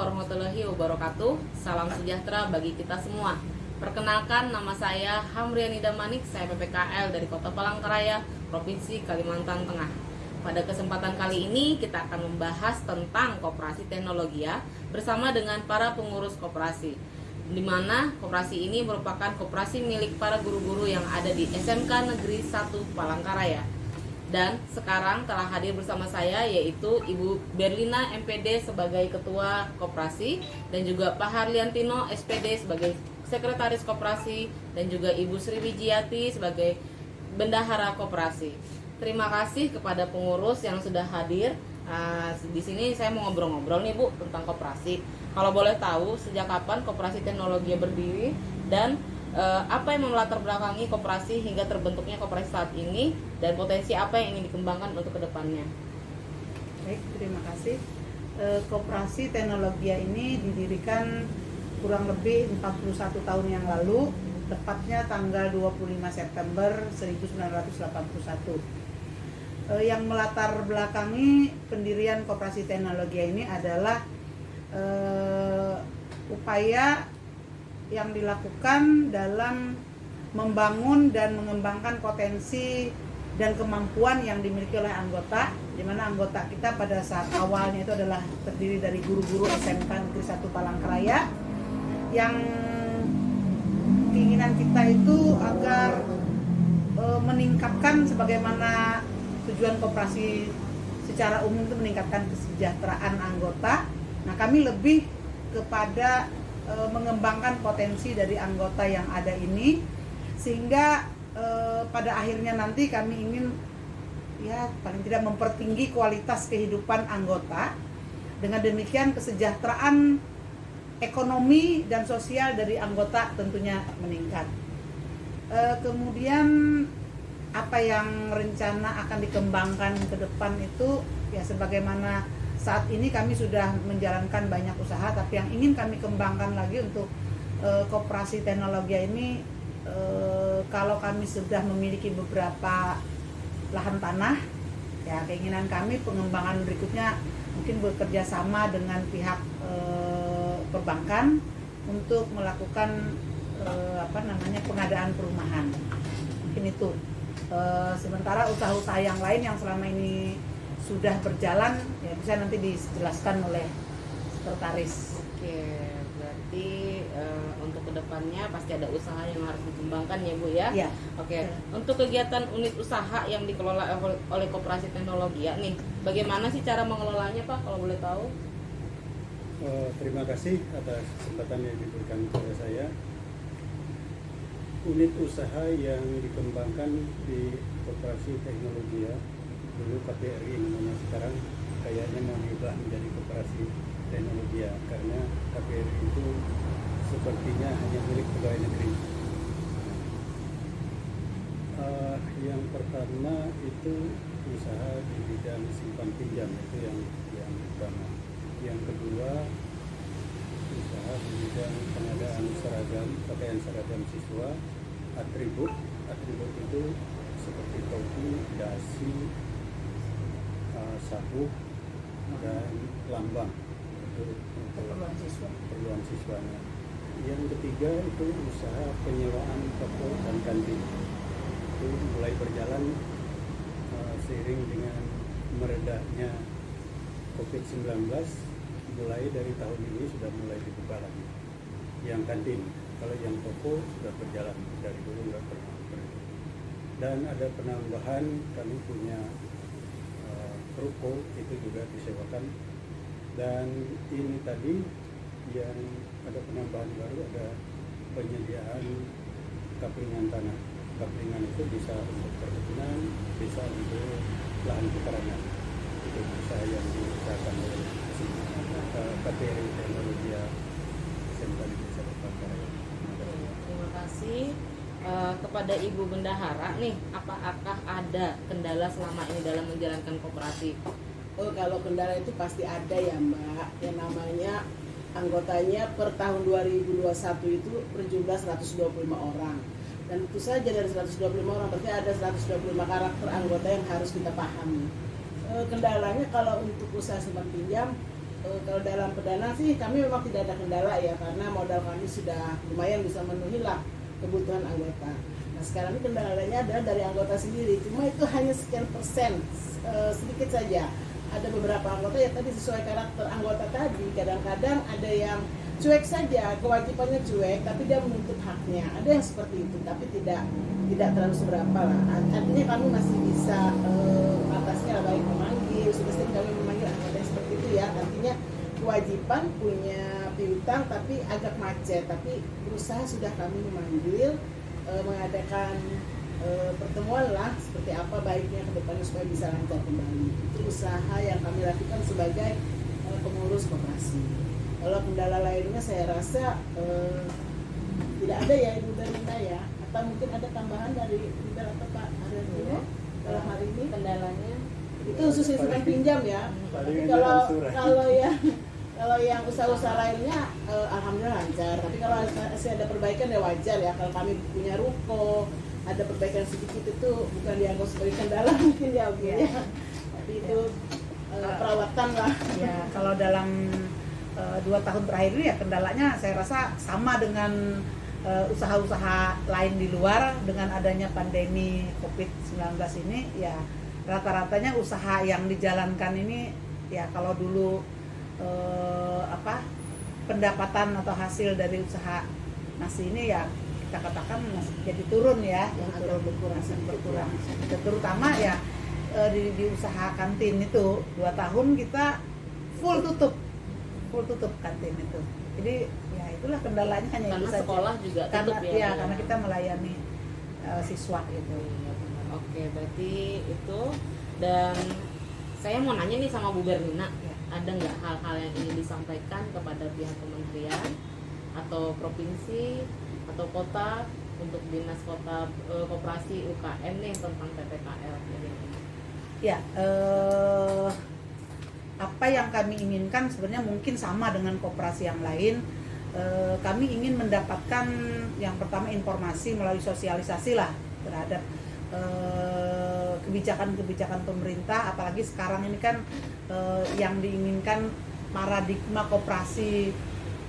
warahmatullahi wabarakatuh. Salam sejahtera bagi kita semua. Perkenalkan, nama saya Hamriani Damanik. Saya PPKL dari Kota Palangkaraya, Provinsi Kalimantan Tengah. Pada kesempatan kali ini kita akan membahas tentang koperasi teknologia bersama dengan para pengurus koperasi, di mana koperasi ini merupakan koperasi milik para guru-guru yang ada di SMK Negeri 1 Palangkaraya. Dan sekarang telah hadir bersama saya yaitu Ibu Berlina MPD sebagai Ketua Koperasi, dan juga Pak Harliantino SPD sebagai Sekretaris Koperasi, dan juga Ibu Sri Wijiati sebagai Bendahara Koperasi. Terima kasih kepada pengurus yang sudah hadir. Di sini saya mau ngobrol-ngobrol nih Bu tentang koperasi. Kalau boleh tahu, sejak kapan koperasi teknologi berdiri dan apa yang melatar belakangi koperasi hingga terbentuknya koperasi saat ini, dan potensi apa yang ingin dikembangkan untuk kedepannya? Baik, terima kasih. Koperasi teknologi ini didirikan kurang lebih 41 tahun yang lalu, tepatnya tanggal 25 September 1981. Yang melatar belakangi pendirian koperasi teknologi ini adalah upaya yang dilakukan dalam membangun dan mengembangkan potensi dan kemampuan yang dimiliki oleh anggota, di mana anggota kita pada saat awalnya itu adalah terdiri dari guru-guru SMK Negeri 1 Palangkaraya, yang keinginan kita itu agar meningkatkan, sebagaimana tujuan koperasi secara umum itu meningkatkan kesejahteraan anggota. Nah, kami lebih kepada mengembangkan potensi dari anggota yang ada ini, sehingga pada akhirnya nanti kami ingin paling tidak mempertinggi kualitas kehidupan anggota. Dengan demikian kesejahteraan ekonomi dan sosial dari anggota tentunya meningkat. Kemudian apa yang rencana akan dikembangkan ke depan itu sebagaimana saat ini kami sudah menjalankan banyak usaha, tapi yang ingin kami kembangkan lagi untuk koperasi teknologi ini, kalau kami sudah memiliki beberapa lahan tanah, keinginan kami pengembangan berikutnya mungkin bekerja sama dengan pihak perbankan untuk melakukan pengadaan perumahan. Mungkin itu. Sementara usaha-usaha yang lain yang selama ini sudah berjalan bisa nanti dijelaskan oleh sekretaris. Oke, berarti untuk kedepannya pasti ada usaha yang harus dikembangkan ya Bu ya? Iya. Oke, untuk kegiatan unit usaha yang dikelola oleh koperasi teknologi nih, bagaimana sih cara mengelolanya Pak kalau boleh tahu? Terima kasih atas kesempatan yang diberikan kepada saya. Unit usaha yang dikembangkan di koperasi teknologi dulu KPRI namanya, sekarang kayaknya mau diubah menjadi koperasi teknologi karena KPRI itu sepertinya hanya milik pegawai negeri. Yang pertama itu usaha di bidang simpan pinjam, itu yang pertama. Yang kedua usaha di bidang pengadaan seragam, pakaian seragam siswa, atribut itu seperti topi, dasi, sabuk, dan lambang itu keperluan siswanya. Yang ketiga itu usaha penyewaan toko dan kantin, itu mulai berjalan seiring dengan meredahnya COVID-19. Mulai dari tahun ini sudah mulai dibuka lagi yang kantin. Kalau yang toko sudah berjalan dari dulu, nggak pernah berhenti. Dan ada penambahan, kami punya ruko itu juga disewakan. Dan ini tadi yang ada penambahan baru, ada penyediaan kaplingan tanah. Kaplingan itu bisa untuk perkebunan, bisa untuk lahan pekarangan. Itu usaha yang diusahakan oleh KPRI Teknologi SMK Negeri 1 Palangkaraya. Terima kasih. Kepada Ibu Bendahara nih, apakah ada kendala selama ini dalam menjalankan koperasi? Kalau kendala itu pasti ada ya Mbak. Yang namanya anggotanya per tahun 2021 itu berjumlah 125 orang. Dan tentu saja dari 125 orang berarti ada 125 karakter anggota yang harus kita pahami. Kendalanya kalau untuk usaha simpan pinjam kalau dalam pendanaan sih kami memang tidak ada kendala ya, karena modal kami sudah lumayan bisa memenuhi lah kebutuhan anggota. Nah sekarang ini kendalanya adalah dari anggota sendiri, cuma itu hanya sekian persen, sedikit saja. Ada beberapa anggota yang tadi sesuai karakter anggota tadi, kadang-kadang ada yang cuek saja, kewajibannya cuek, tapi dia menuntut haknya. Ada yang seperti itu, tapi tidak terlalu seberapa lah. Artinya kami masih bisa atasnya lah, baik memanggil, sudah sering kami memanggil anggota yang seperti itu ya. Artinya kewajiban punya piutang tapi agak macet, tapi berusaha sudah kami memanggil, mengadakan pertemuan lah seperti apa baiknya ke depannya supaya bisa lancar kembali. Itu usaha yang kami lakukan sebagai pengurus koperasi. Kalau kendala lainnya saya rasa tidak ada ya Ibu Berlinda ya, atau mungkin ada tambahan dari Ibu atau Pak Arianto dalam hari ini. Kendalanya Itu khusus instrumen pinjam ya. Tapi kalau yang usaha-usaha lainnya alhamdulillah lancar. Tapi kalau masih ada perbaikan ya wajar ya. Kalau kami punya ruko, ada perbaikan sedikit itu bukan dianggap sebagai kendala mungkin ya Bu ya. Tapi itu perawatan lah. Ya, kalau dalam 2 tahun terakhir ini ya kendalanya saya rasa sama dengan usaha-usaha lain di luar. Dengan adanya pandemi COVID-19 ini ya rata-ratanya usaha yang dijalankan ini ya kalau dulu pendapatan atau hasil dari usaha nasi ini ya kita katakan jadi turun ya, yang agak berkurang. Terutama ya di usaha kantin itu 2 tahun kita full tutup kantin itu. Jadi ya itulah kendalanya hanya karena itu saja. sekolah juga tutup Karena kita melayani siswa gitu. Oke, berarti itu. Dan saya mau nanya nih sama Bu Berlina, ada nggak hal-hal yang ingin disampaikan kepada pihak kementerian atau provinsi atau kota untuk dinas kota koperasi UKM nih tentang PPKL ini? Ya, apa yang kami inginkan sebenarnya mungkin sama dengan koperasi yang lain. Kami ingin mendapatkan yang pertama informasi melalui sosialisasi lah terhadap kebijakan-kebijakan pemerintah, apalagi sekarang ini kan yang diinginkan paradigma koperasi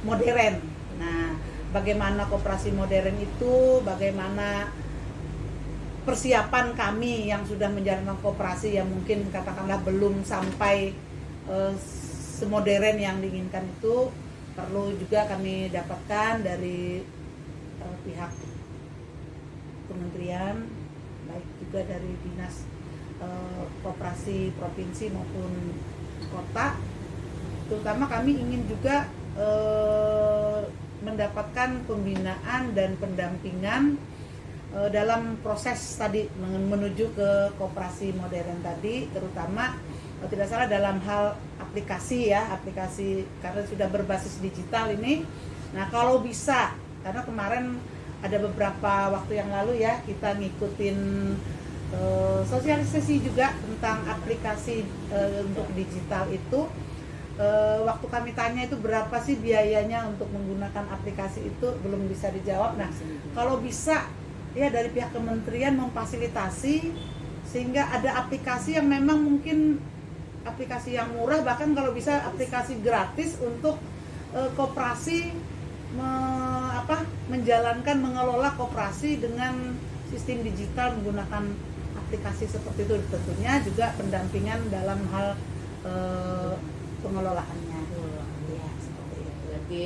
modern. Nah, bagaimana koperasi modern itu, bagaimana persiapan kami yang sudah menjalankan koperasi yang mungkin katakanlah belum sampai semodern yang diinginkan itu, perlu juga kami dapatkan dari pihak kementerian, baik juga dari dinas koperasi provinsi maupun kota. Terutama kami ingin juga mendapatkan pembinaan dan pendampingan dalam proses tadi menuju ke koperasi modern tadi, terutama tidak salah dalam hal aplikasi karena sudah berbasis digital ini. Nah kalau bisa, karena kemarin ada beberapa waktu yang lalu ya kita ngikutin sosialisasi juga tentang aplikasi untuk digital itu. Waktu kami tanya itu berapa sih biayanya untuk menggunakan aplikasi itu, belum bisa dijawab. Nah kalau bisa ya dari pihak kementerian memfasilitasi sehingga ada aplikasi yang memang mungkin aplikasi yang murah, bahkan kalau bisa aplikasi gratis untuk koperasi mengelola koperasi dengan sistem digital menggunakan aplikasi seperti itu. Tentunya juga pendampingan dalam hal pengelolaannya. Ya, seperti itu. Berarti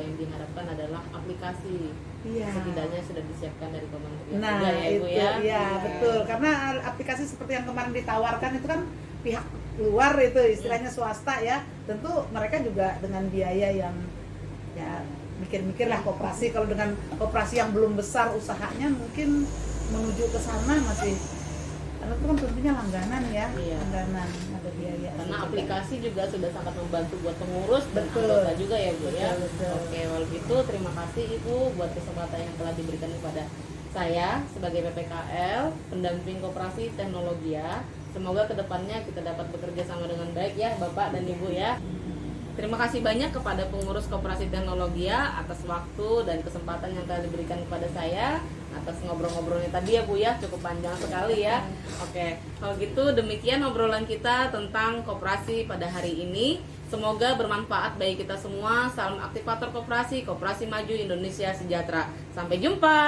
yang diharapkan adalah aplikasi. Setidaknya sudah disiapkan dari kementerian. Nah, juga ya Ibu itu, ya. ya betul. Karena aplikasi seperti yang kemarin ditawarkan itu kan pihak luar itu istilahnya swasta ya. Tentu mereka juga dengan biaya yang ya mikir-mikir lah koperasi. Kalau dengan koperasi yang belum besar usahanya mungkin menuju ke sana masih, karena itu kan tentunya langganan ya. Langganan ada biaya. Karena aplikasi juga sudah sangat membantu buat pengurus dan Betul. anggota juga ya Bu ya. Betul. Oke, kalau gitu terima kasih Ibu buat kesempatan yang telah diberikan kepada saya sebagai PPKL, pendamping koperasi teknologi ya. Semoga kedepannya kita dapat bekerja sama dengan baik ya Bapak dan Ibu ya. Terima kasih banyak kepada pengurus Koperasi Teknologia atas waktu dan kesempatan yang telah diberikan kepada saya, atas ngobrol-ngobrolnya tadi ya Bu ya, cukup panjang sekali ya. Oke, kalau gitu demikian obrolan kita tentang koperasi pada hari ini. Semoga bermanfaat bagi kita semua. Salam aktivator koperasi, Koperasi Maju Indonesia Sejahtera. Sampai jumpa.